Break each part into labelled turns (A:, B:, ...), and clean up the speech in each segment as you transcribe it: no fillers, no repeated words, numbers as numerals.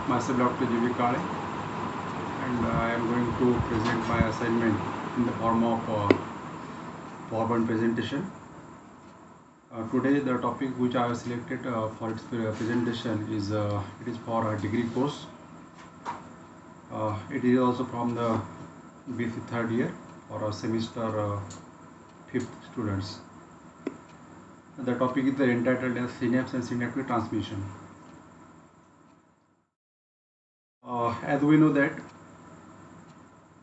A: Myself Dr. G.V. Kale, and I am going to present my assignment in the form of PowerPoint presentation. Today the topic which I have selected for its presentation is it is for a degree course. It is also from the BC third year or a semester fifth students. The topic is entitled as synapse and synaptic transmission. As we know that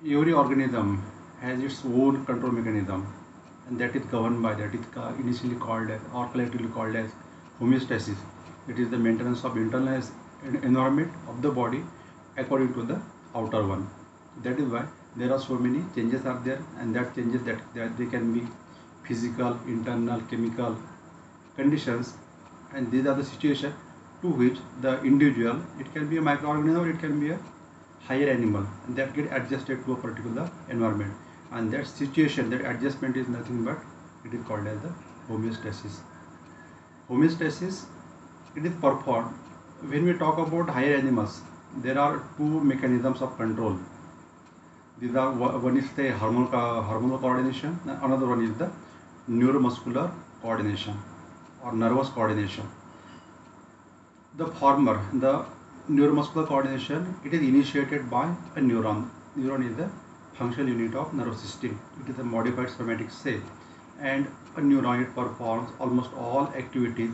A: every organism has its own control mechanism, and that is governed by that. It is initially called as, or collectively called as, homeostasis. It is the maintenance of internal environment of the body according to the outer one. That is why there are so many changes are there, and that changes that they can be physical, internal, chemical conditions, and these are the situations to which the individual, it can be a microorganism or it can be a higher animal, and that get adjusted to a particular environment, and that situation, that adjustment is nothing but it is called as the homeostasis. Homeostasis, it is performed when we talk about higher animals. There are two mechanisms of control. These are, one is the hormonal coordination, and another one is the neuromuscular coordination or nervous coordination. The former, the neuromuscular coordination, it is initiated by a neuron. Neuron is the functional unit of nervous system. It is a modified somatic cell, and a neuron, it performs almost all activities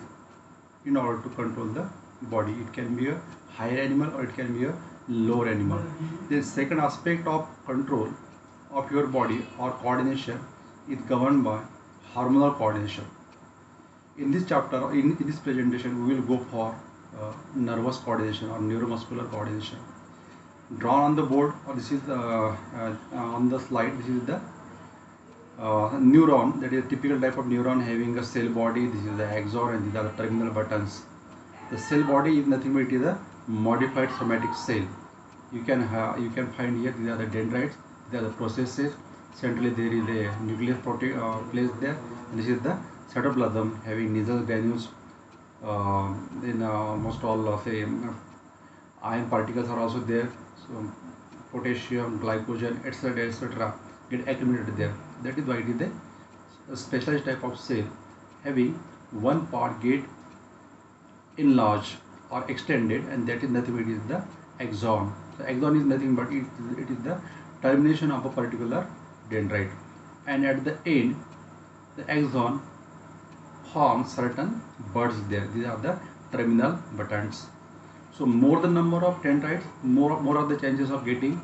A: in order to control the body. It can be a higher animal or it can be a lower animal. The second aspect of control of your body or coordination is governed by hormonal coordination. In this chapter, in this presentation, we will go for nervous coordination or neuromuscular coordination. Drawn on the board, or this is on the slide, this is the neuron, that is a typical type of neuron having a cell body. This is the axon and these are the terminal buttons. The cell body is nothing but it is a modified somatic cell. You can find here, these are the dendrites, these are the processes. Centrally there is a nucleus placed there, and this is the cytoplasm having nasal granules. Then almost all say iron particles are also there. So potassium, glycogen, etc. get accumulated there. That is why it is a specialized type of cell having one part get enlarged or extended, and that is nothing but it is the axon. So axon is nothing but it is the termination of a particular dendrite, and at the end the axon forms certain buds there. These are the terminal buttons. So more the number of dendrites, more of the chances of getting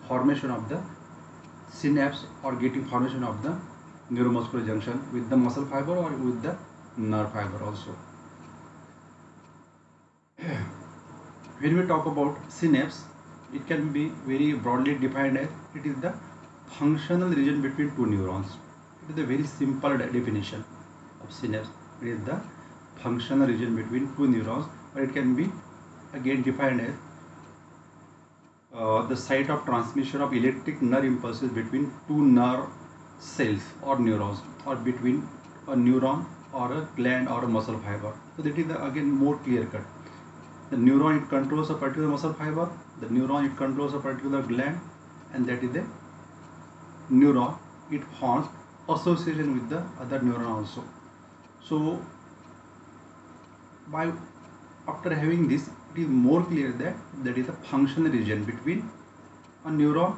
A: formation of the synapse or getting formation of the neuromuscular junction with the muscle fiber or with the nerve fiber also. When we talk about synapse, it can be very broadly defined as it is the functional region between two neurons. It is a very simple definition of synapse. It is the functional region between two neurons, or it can be again defined as the site of transmission of electric nerve impulses between two nerve cells or neurons, or between a neuron or a gland or a muscle fiber. So that is again more clear cut. The neuron, it controls a particular muscle fiber, the neuron, it controls a particular gland, and that is the neuron, it forms association with the other neuron also. So after having this, it is more clear that is a functional region between a neuron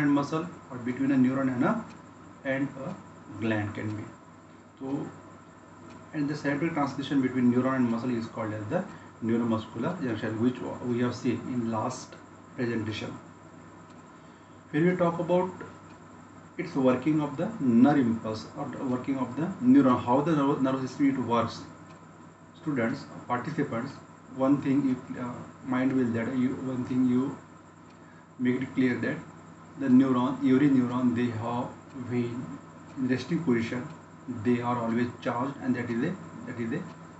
A: and muscle, or between a neuron and a gland can be. So, and the synaptic transmission between neuron and muscle is called as the neuromuscular junction, which we have seen in last presentation. When we talk about its working of the nerve impulse or working of the neuron, how the nervous system it works, students, participants, one thing you mind will that one thing you make it clear that the neuron, every neuron, they have in resting position, they are always charged, and that is a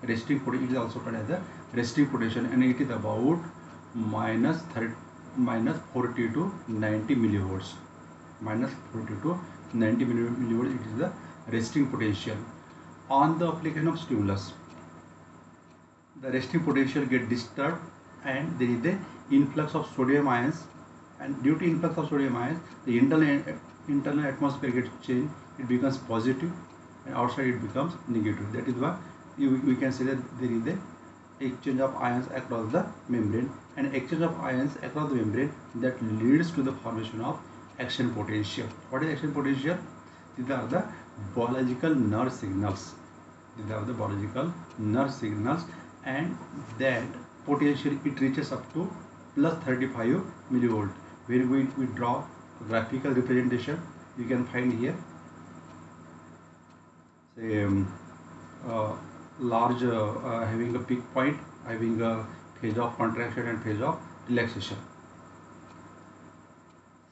A: resting potential. It is also called as the resting potential, and it is about minus 40 to 90 millivolts. Minus 40 to 90 millivolts, it is the resting potential. On the application of stimulus, the resting potential get disturbed and there is the influx of sodium ions, and due to influx of sodium ions, the internal atmosphere gets changed. It becomes positive, and outside it becomes negative. That is why we can say that there is a exchange of ions across the membrane, and exchange of ions across the membrane that leads to the formation of action potential. What is action potential? These are the biological nerve signals. These are the biological nerve signals, and that potential it reaches up to plus 35 millivolt. When we draw a graphical representation, you can find here say large having a peak point, having a phase of contraction and phase of relaxation.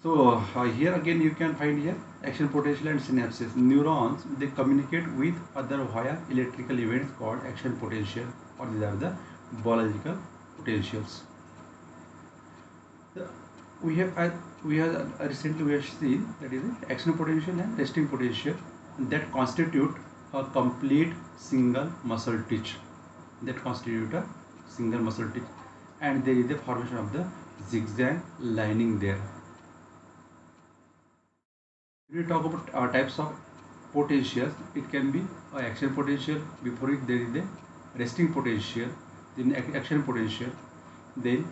A: So here again you can find here action potential and synapses. Neurons, they communicate with other via electrical events called action potential, or these are the biological potentials. We have recently we have seen that is action potential and resting potential that constitute a complete single muscle twitch. And there is the formation of the zigzag lining there. If we talk about types of potentials, it can be action potential. Before it, there is the resting potential, then action potential, then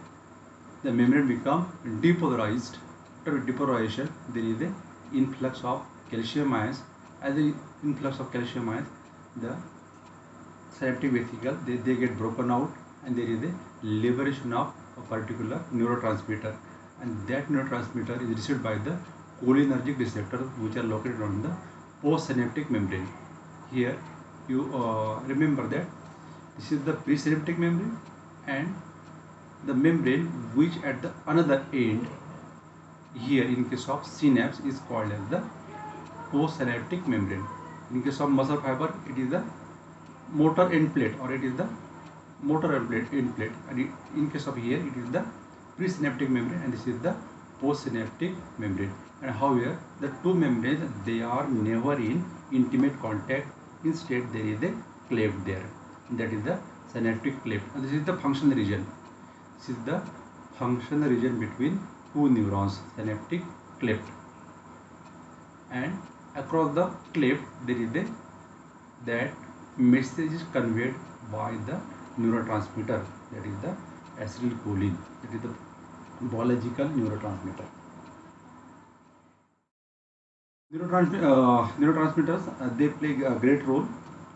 A: the membrane become depolarized. After depolarization, there is the influx of calcium ions. As the influx of calcium ions, the synaptic vesicle they get broken out, and there is the liberation of a particular neurotransmitter, and that neurotransmitter is received by the cholinergic receptors, which are located on the postsynaptic membrane. Here you remember that this is the presynaptic membrane, and the membrane which at the another end here in case of synapse is called as the postsynaptic membrane. In case of muscle fiber, it is the motor end plate, or it is the motor end plate, and in case of here it is the presynaptic membrane, and this is the postsynaptic membrane. And however, the two membranes, they are never in intimate contact. Instead, there is a cleft there. That is the synaptic cleft, and this is the functional region. This is the functional region between two neurons, synaptic cleft. And across the cleft, there is a that message is conveyed by the neurotransmitter. That is the acetylcholine. That is the biological neurotransmitter. Neurotransmitters they play a great role,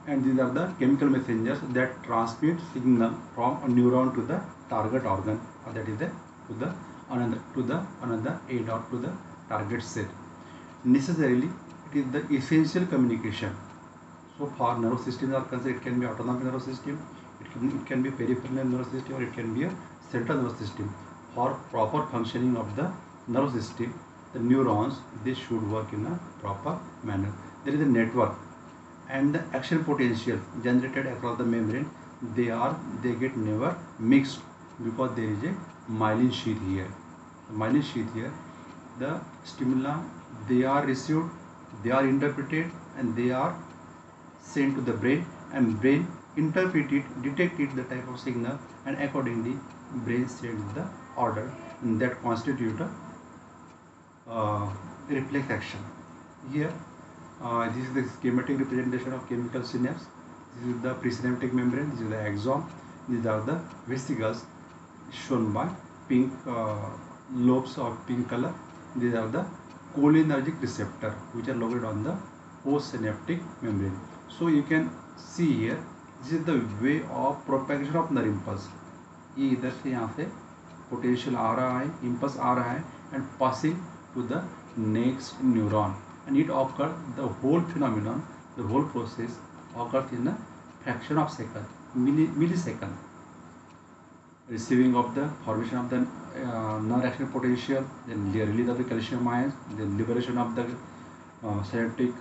A: and these are the chemical messengers that transmit signal from a neuron to the target organ, or that is to another aid or to the target cell. Necessarily, it is the essential communication. So far, nervous systems are concerned, it can be autonomic nervous system, it can be peripheral nervous system, or it can be a central nervous system. For proper functioning of the nervous system, the neurons, they should work in a proper manner. There is a network, and the action potential generated across the membrane, they get never mixed, because there is a myelin sheath here. The myelin sheath here, the stimuli, they are received, they are interpreted, and they are sent to the brain, and brain interpret it, detect it, the type of signal, and accordingly brain sends the order, and that constitute a reflex action. Here this is the schematic representation of chemical synapse. This is the presynaptic membrane, this is the axon, these are the vesicles shown by pink lobes of pink color. These are the cholinergic receptor which are located on the postsynaptic membrane. So you can see here, this is the way of propagation of nerve impulse. ये इधर से यहाँ से potential आ रहा है, impulse आ रहा है, and passing to the next neuron, and it occurs, the whole phenomenon, the whole process occurs in a fraction of second, millisecond. Receiving of the formation of the nerve action potential, then the release of the calcium ions, then liberation of the synaptic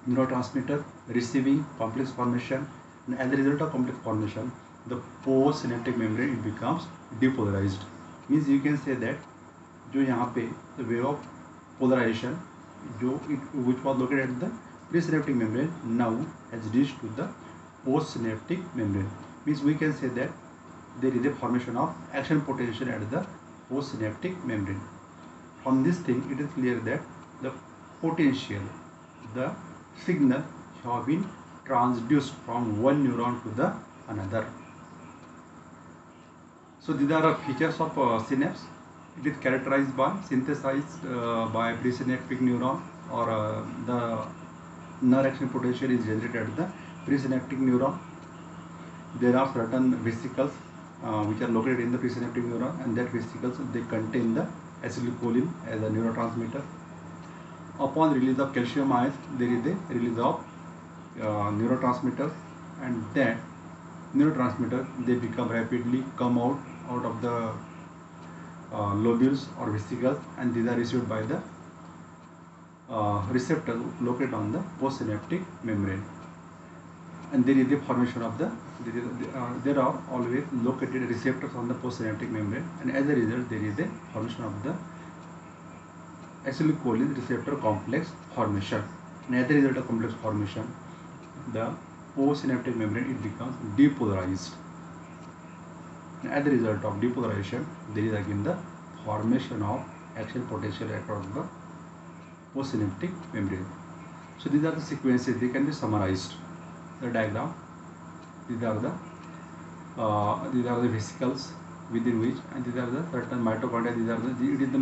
A: neurotransmitter, receiving complex formation, and as a result of complex formation, the postsynaptic membrane it becomes depolarized. Means you can say that जो यहाँ पे the way of polarization जो which was located at the presynaptic membrane now has reached to the postsynaptic membrane. Means we can say that there is a formation of action potential at the postsynaptic membrane. From this thing, it is clear that the potential, the signal have been transduced from one neuron to the another. So these are features of synapse. It is characterized by synthesized by presynaptic neuron, or the nerve action potential is generated at the presynaptic neuron. There are certain vesicles which are located in the presynaptic neuron, and that vesicles, they contain the acetylcholine as a neurotransmitter. Upon release of calcium ions, there is a release of neurotransmitters, and that neurotransmitter, they become rapidly come out of the lobules or vesicles, and these are received by the receptors located on the postsynaptic membrane. And there is the formation of there are always located receptors on the postsynaptic membrane, and as a result there is a formation of the acetylcholine receptor complex formation. And as a result of complex formation, the postsynaptic membrane, it becomes depolarized. And as a result of depolarization, there is again the formation of action potential across the postsynaptic membrane. So these are the sequences, they can be summarized. The diagram, these are the vesicles within which, and these are the certain mitochondria. It is the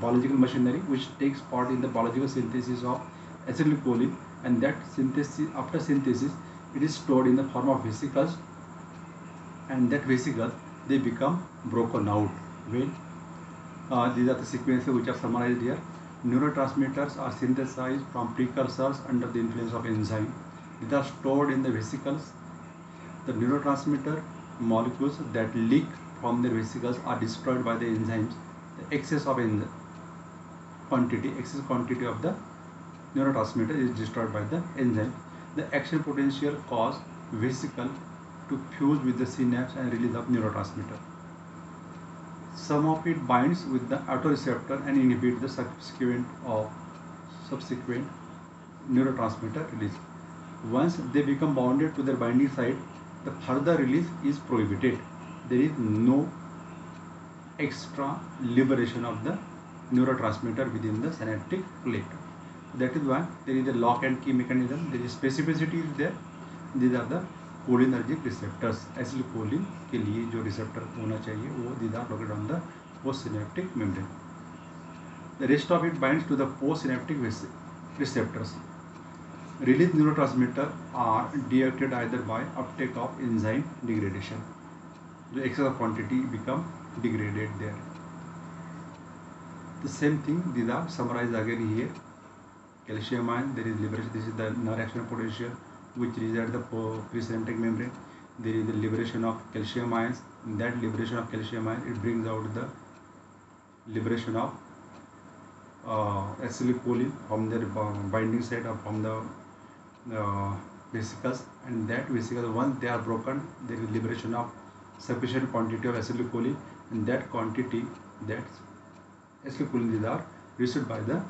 A: biological machinery which takes part in the biological synthesis of acetylcholine, and that synthesis, after synthesis, it is stored in the form of vesicles, and that vesicles, they become broken out. When these are the sequences which are summarized here. Neurotransmitters are synthesized from precursors under the influence of enzyme. These are stored in the vesicles. The neurotransmitter molecules that leak from the vesicles are destroyed by the enzymes. The excess quantity of the neurotransmitter is destroyed by the enzyme. The action potential causes vesicle to fuse with the synapse and release of neurotransmitter. Some of it binds with the autoreceptor and inhibits the subsequent neurotransmitter release. Once they become bounded to their binding site, the further release is prohibited. There is no extra liberation of the neurotransmitter within the synaptic plate. That is why there is a lock and key mechanism. There is specificity is there. These are the cholinergic receptors. acetylcholine के लिए जो receptor होना चाहिए वो these are located on the postsynaptic membrane. The rest of it binds to the postsynaptic receptors. Released neurotransmitter are deactivated either by uptake of enzyme degradation. The excess of quantity become degraded there. The same thing, these are summarized again here. Calcium ion, there is liberation. This is the nerve action potential which resides at the presynaptic membrane. There is the liberation of calcium ions. In that liberation of calcium ions, it brings out the liberation of acetylcholine from their binding site or from the vesicles, and that vesicles, once they are broken, there is liberation of sufficient quantity of acetylcholine, and that quantity, that acetylcholine, these are received by the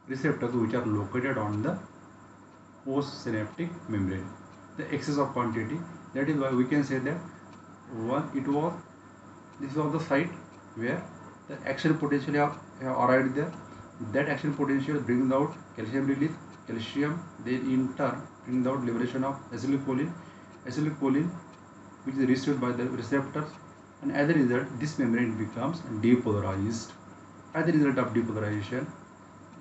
A: receptors which are located on the postsynaptic membrane. The excess of quantity, that is why we can say that this was the site where the action potential have arrived there. That action potential brings out calcium release. Calcium, they in turn brings out liberation of acetylcholine, which is received by the receptors, and as a result, this membrane becomes depolarized. As a result of depolarization,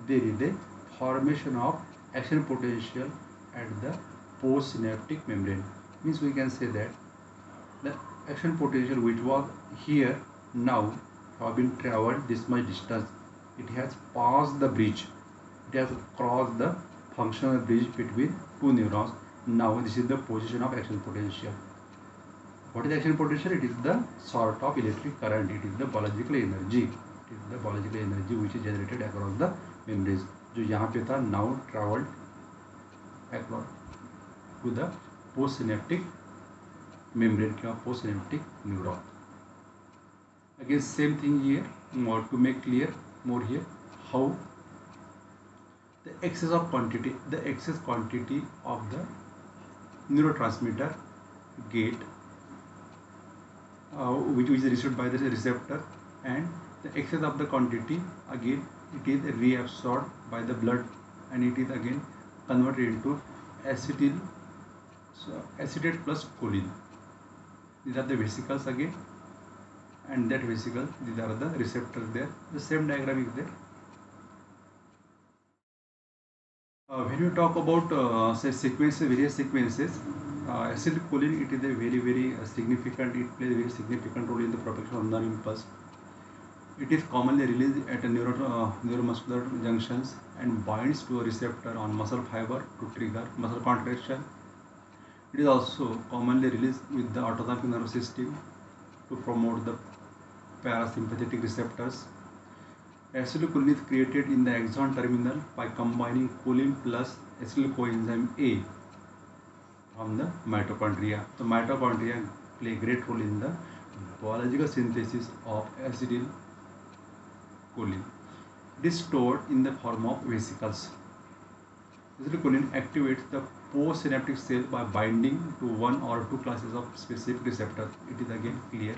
A: there is a formation of action potential at the postsynaptic membrane. Means we can say that the action potential which was here now have been traveled this much distance. It has passed the bridge. It has crossed the functional bridge between two neurons. Now this is the position of action potential. What is action potential? It is the sort of electric current. It is the biological energy. It is the biological energy which is generated across the membranes. जो यहाँ पे था, now traveled across to the postsynaptic membrane or postsynaptic neuron. Again, same thing here. More to make clear more here how the excess quantity of the neurotransmitter get which is received by the receptor, and the excess of the quantity again it is reabsorbed by the blood, and it is again converted into acetyl, so acetate plus choline. These are the vesicles again, and that vesicle, these are the receptors there. The same diagram is there. When you talk about say sequences, various sequences, acetylcholine, it is a very significant. It plays a very significant role in the production of nerve impulse. It is commonly released at a neuromuscular junctions and binds to a receptor on muscle fiber to trigger muscle contraction. It is also commonly released with the autonomic nervous system to promote the parasympathetic receptors. Acetylcholine is created in the axon terminal by combining choline plus acyl coenzyme A from the mitochondria. The mitochondria play a great role in the biological synthesis of acetylcholine. It is stored in the form of vesicles. Acetylcholine activates the postsynaptic cell by binding to one or two classes of specific receptors. It is again clear.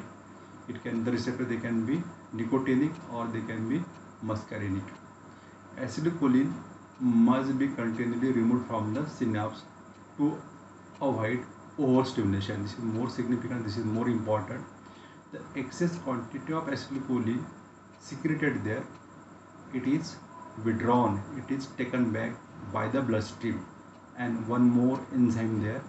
A: The receptor, they can be nicotinic or they can be muscarinic. Acetylcholine must be continually removed from the synapse to avoid overstimulation. This is more significant, this is more important. The excess quantity of acetylcholine secreted there, it is withdrawn, it is taken back by the bloodstream. And one more enzyme there,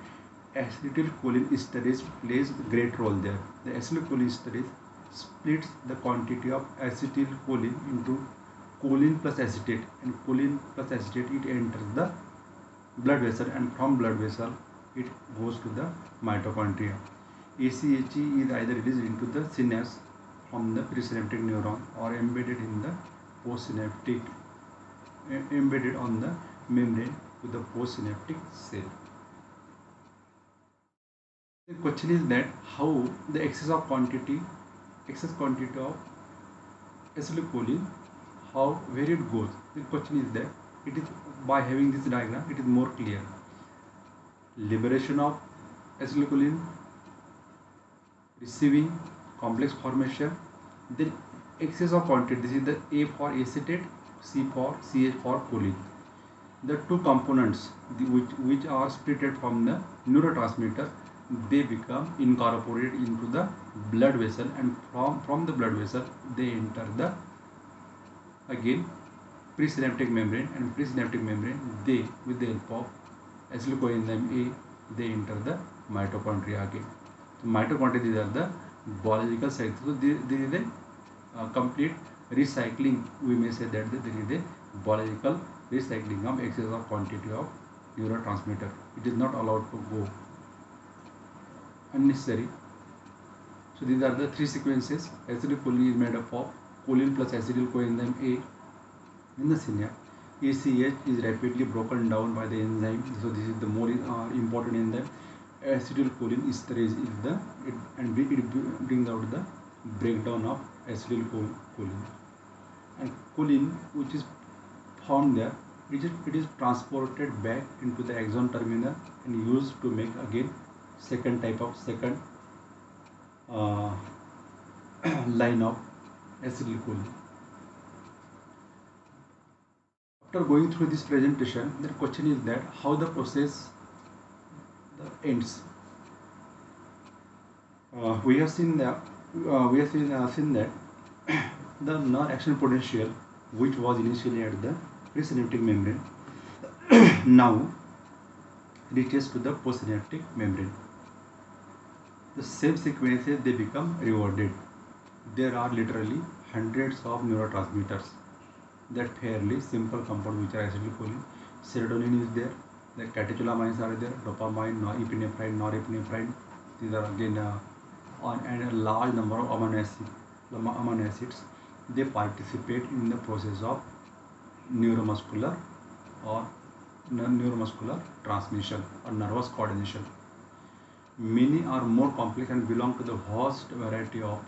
A: acetylcholine esterase, plays a great role there. The acetylcholine esterase splits the quantity of acetylcholine into choline plus acetate, and choline plus acetate, it enters the blood vessel, and from blood vessel it goes to the mitochondria. ACHE is either released into the synapse from the presynaptic neuron or embedded in the postsynaptic, embedded on the membrane to the postsynaptic cell. The question is that how the excess quantity of acetylcholine, where it goes. The question is that it is by having this diagram, it is more clear. Liberation of acetylcholine, receiving complex formation, then excess of quantity. This is the A for acetate, C for CH for choline. The two components which are splitted from the neurotransmitter, they become incorporated into the blood vessel, and from the blood vessel they enter the again presynaptic membrane, and presynaptic membrane, they with the help of acyl coenzyme A, they enter the mitochondria again. So mitochondria, these are the biological cells. So there is a complete recycling. We may say that there is a biological recycling of excess of quantity of neurotransmitter. It is not allowed to go unnecessary. So these are the three sequences. Acetylcholine is made up of choline plus acyl coenzyme A in the synapse. ACH is rapidly broken down by the enzyme. So this is the more important enzyme. Acetylcholine esterase is the it brings out the breakdown of acetylcholine, and choline, which is formed there, it is transported back into the axon terminal and used to make again second line of acetylcholine. After going through this presentation, the question is that how the process ends. We have seen that the nerve action potential, which was initially at the presynaptic membrane, now reaches to the postsynaptic membrane. The same sequences, they become rewarded. There are literally hundreds of neurotransmitters, that fairly simple compound which are acetylcholine. Serotonin is there, the catecholamines are there, dopamine, norepinephrine. These are again and a large number of amino acids. They participate in the process of neuromuscular transmission or nervous coordination. Many are more complex and belong to the vast variety of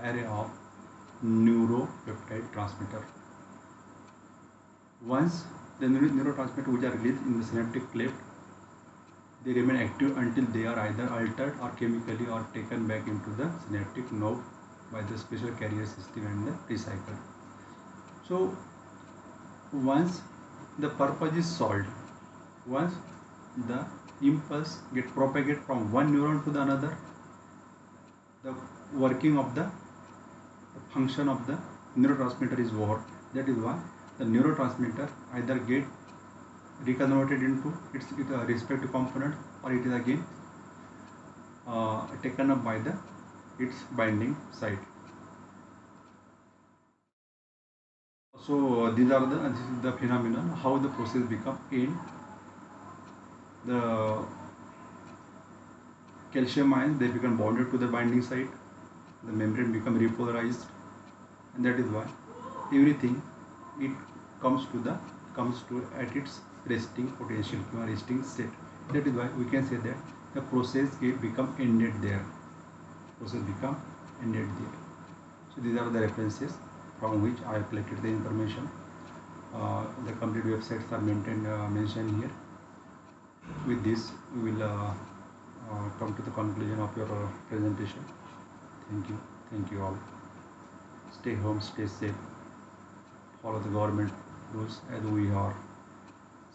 A: array of neuropeptide transmitter. Once the neurotransmitter which are released in the synaptic cleft, They remain active until they are either altered or chemically or taken back into the synaptic node by the special carrier system and the recycled. So once the purpose is solved, once the impulse get propagated from one neuron to the another, the working of the function of the neurotransmitter is over. That is why the neurotransmitter either get reconverted into its respective component, or it is again taken up by the its binding site. So these are this is the phenomenon how the process become end. The calcium ions, they become bonded to the binding site, the membrane become repolarized, and that is why everything it comes to at its resting potential or resting state. That is why we can say that the process become ended there. Process become ended there. So these are the references from which I have collected the information. The complete websites are mentioned here. With this, we will come to the conclusion of your presentation. Thank you all. Stay home, stay safe. Follow the government rules, as we are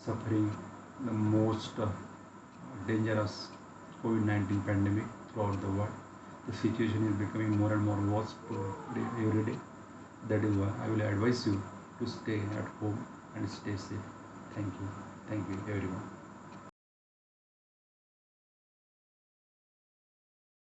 A: suffering the most dangerous COVID-19 pandemic throughout the world. The situation is becoming more and more worse every day. That is why I will advise you to stay at home and stay safe. Thank you everyone.